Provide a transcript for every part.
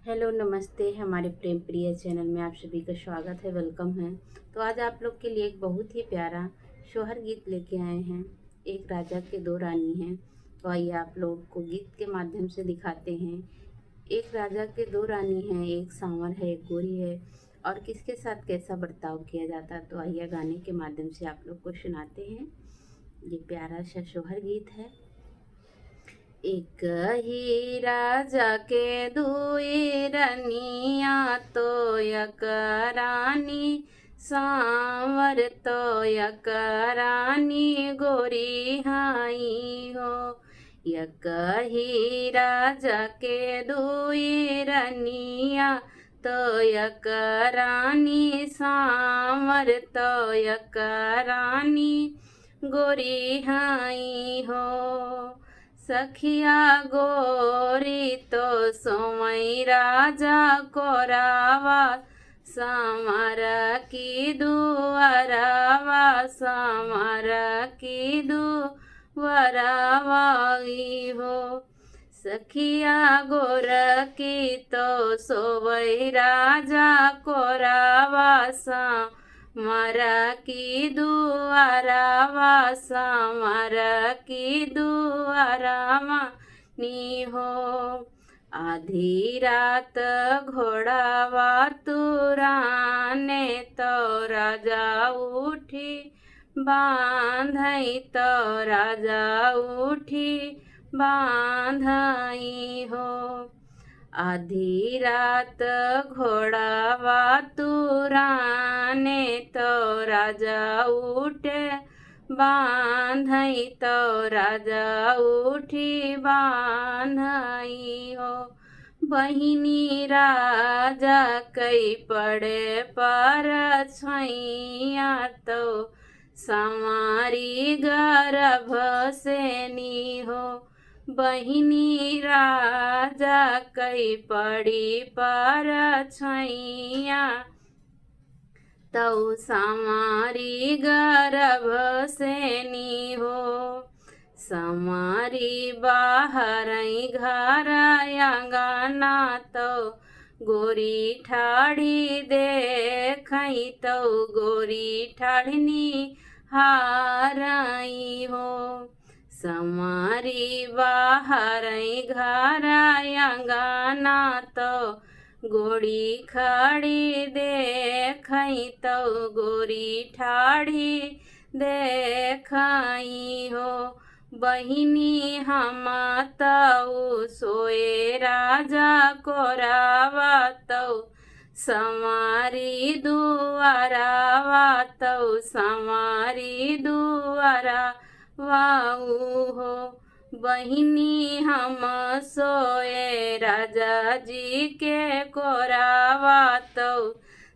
Hello नमस्ते। हमारे प्रेम प्रिय चैनल में आप सभी का स्वागत है, वेलकम है। तो आज आप लोग के लिए एक बहुत ही प्यारा सोहर गीत लेके आए हैं। एक राजा के दो रानी हैं, तो आइए आप लोग को गीत के माध्यम से दिखाते हैं। एक राजा के दो रानी हैं, एक सांवर है एक गोरी है, और किसके साथ कैसा बर्ताव किया जाता है। तो आइए गाने के माध्यम से आप लोग को सुनाते हैं। ये प्यारा सा सोहर गीत है। एक ही राजा के दुई रनिया, तो एक रानी सांवर, तो एक रानी गोरी हाई हो। एक ही राजा के दुई रनिया, तो एक रानी सांवर, तो एक रानी गोरी हाई हो। सखिया गोरी तो सोमई राजा कोरावा, समर की दुआरावा, समर की दुआरावाई हो। सखिया गोर की तो सोवई राजा कोरावा, समर की दुआरावा, समर की दुआरावा नी हो। आधी रात घोड़ावा तुराने, तो राजा उठी बांधई, तो राजा उठी बांधई हो। आधी रात घोड़ावा तुराने, तो राजा उठे बांधई, तो राजा उठी बांधई हो। बहिनी राजा कई पड़े पर छैया, तो समारी गर्भ से नी हो। बहिनी राजा कई पड़ी पर छैया, तौ समारी गर्भ से नी हो। समारी बाहर घर आंगना, तो गोरी ठाड़ी देखई, तो गोरी ठाड़नी हारई हो। समारी बाहर घर आंगना, तो गोरी खड़ी देखई, तो गोरी ठाड़ी देखई हो। बहिनी हम तऊ सोए राजा कोरावा, तऊ समारी दुआरावा, तऊ समारी दुआरा वाऊ हो। बहिनी हम सोए राजा जी के कोरावा, तो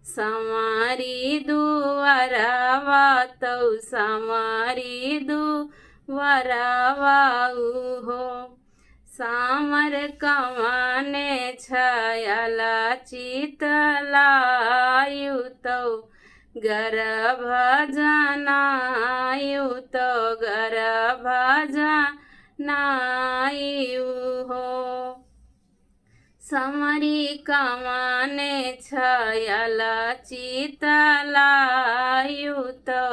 समारी दुआरावा, तो समारी दुआरावा हो। सामर कमाने छायाला चितलायु, तो गर्भ जनायु, तो गर्भ जनायु हो। समरी कमाने छायाला चितलायु, तो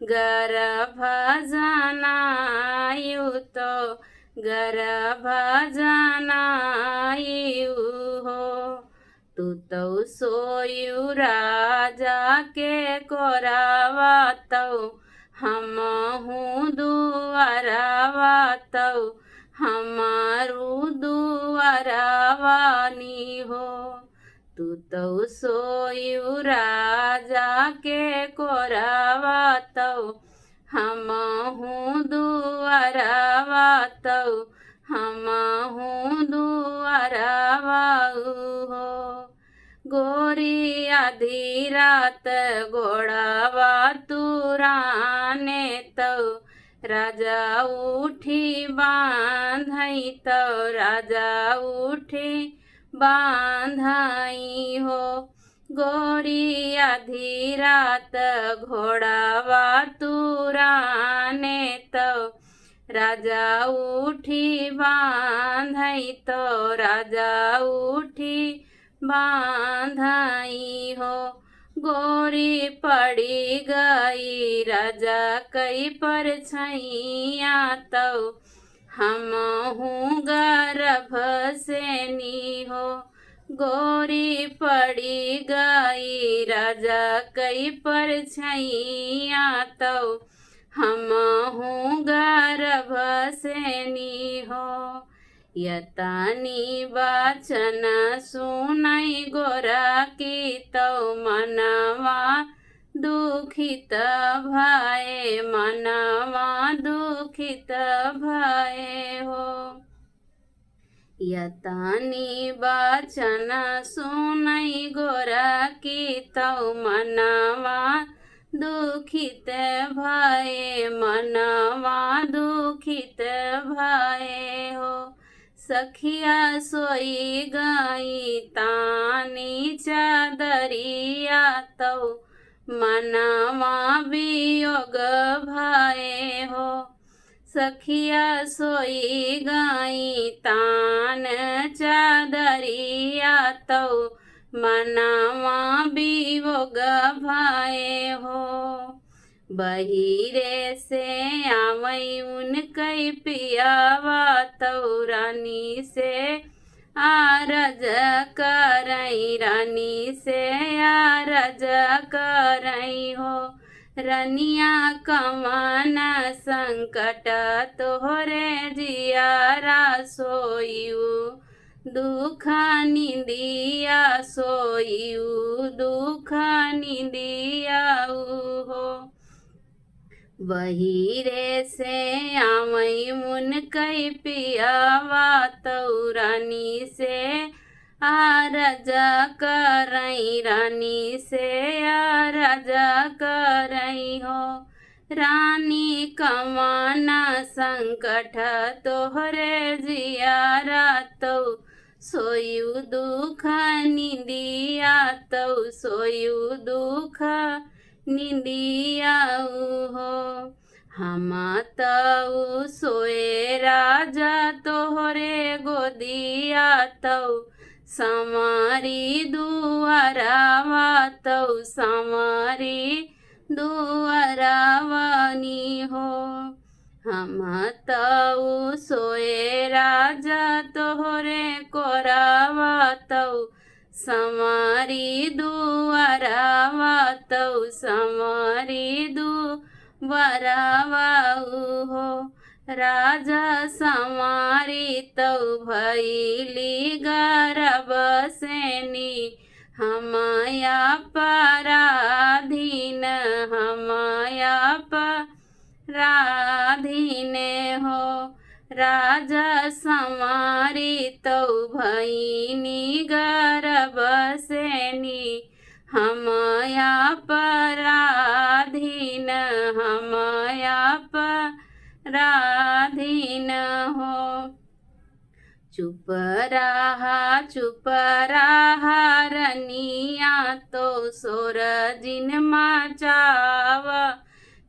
गर्भ जनायु, तो गर्भ जनायु हो। तू तो सोयु राजा के कोरावा, तो हम हूँ दुआरावा, तो हमारू दुआरावानी हो। तू तो सोयु राजा के कोरावा, तो हम हूँ दुआरावा, तो हम हूँ दुआरावाऊ हो। गोरी आधी रात घोड़ावा तुराने, तो राजा उठी बांधई, तो राजा उठी बांधई हो। गोरी आधी रात घोड़ावा तुराने, तो राजा उठी बांधई तो राजा उठी बांधई हो। गोरी पड़ी गई राजा कई पर छैया तो हम हूँ गर्भ से नी हो। गोरी पड़ी गई राजा कई पर छैया तो हम हूँ गर्भ से नी हो। यतानी वाचन सुनई गोरा की तो मनवा दुखित भये मनवा दुखित भये हो। यतानी वाचन सुनई गोरा की तो मनवा दुखित भये मनवा दुखित भये हो। सखिया सोई गई तानी चादरिया तो मनवा वियोग भये हो। सखिया सोई गई तान चादरिया तो मनवा वियोग भये हो। बहिरे से आवई उनकई पियावा तो रानी से आरज करई रानी से आरज करई हो। रनिया कवन संकट तोहरे जियारा सोयू दुख निंदिया सोयू दुख निंदिया हो। बहिरे से आवई मुनकई पियावा तो रानी से आरज करई रानी से आरज करई हो। रानी कवन संकट तोहरे जियारा तो सोयू दुख निंदिया तो सोयू दुख निंदिया हो। हम तो सोए राजा तोहरे गोदिया तो समारी दुआरावा तो समारी दुआरावानी हो। हम तो सोए राजा तोहरे कोरावा तो समारी दुआरावा तो समारी दुआरावा हो। राजा समारी तो भैली गर्भ सेनी हमया पराधीन हमया पराधीन हो। राजा समारी तो भैनी गर्भ सेनी हमया पराधीन हमया पराधीन हो। चुप रहा रनिया तो सोर जिन मचाव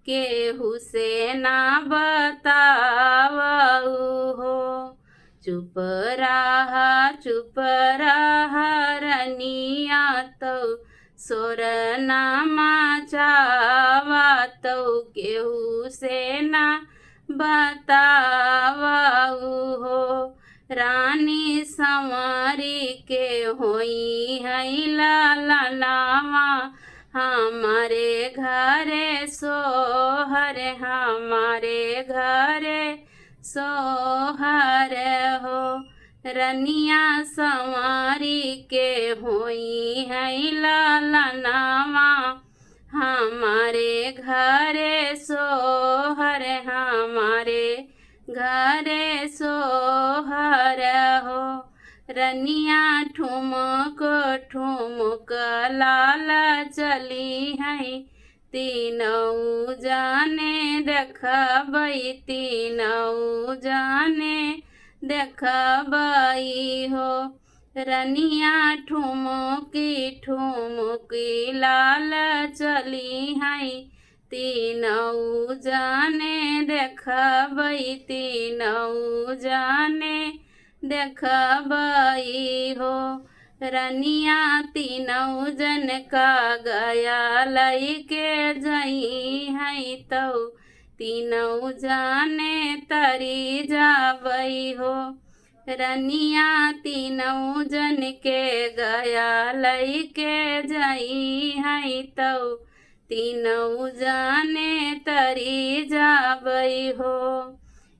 केहू से ना बताव हो। चुप रहा रनिया तो सोर ना मचावा तो केहू से ना बताव हो। रानी संवरी के होई है लालनावा हमारे घरे सोहर हमारे घरे सोहर हो। रनिया संवरी के होई है लालनावा हमारे घरे सोहर हमारे घरे सोहर हो। रनिया ठुमक ठुमक लाल चली है तीनऊ जाने देखबई तीनऊ जाने देखबई हो। रनिया ठुमकी ठुमकी लाल चली है तीनऊ जाने देखबई, तीनऊ जाने देखबई हो। रनिया तीनऊ जन का गया लइके जई है तो तीनऊ जाने तरी जाबई हो। रनिया तीनऊ जन के गया लइके जई है तो तीनऊ जाने तरी जाबई हो।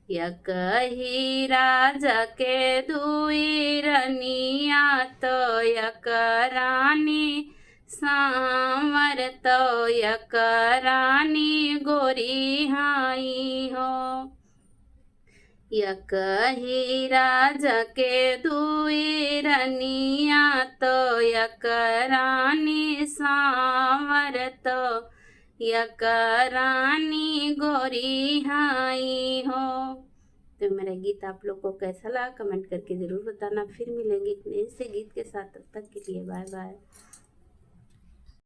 यकही राजा के दुई रनिया तो यक रानी सांवर तो यक रानी गोरी हाई हो। यकही राजा के दुई रनिया तो यक रानी सांवर तो यक रानी गोरी हाई हो। तो मेरा गीत आप लोग को कैसा लगा कमेंट करके ज़रूर बताना। फिर मिलेंगे एक नए से गीत के साथ, तब तक के लिए बाय बाय।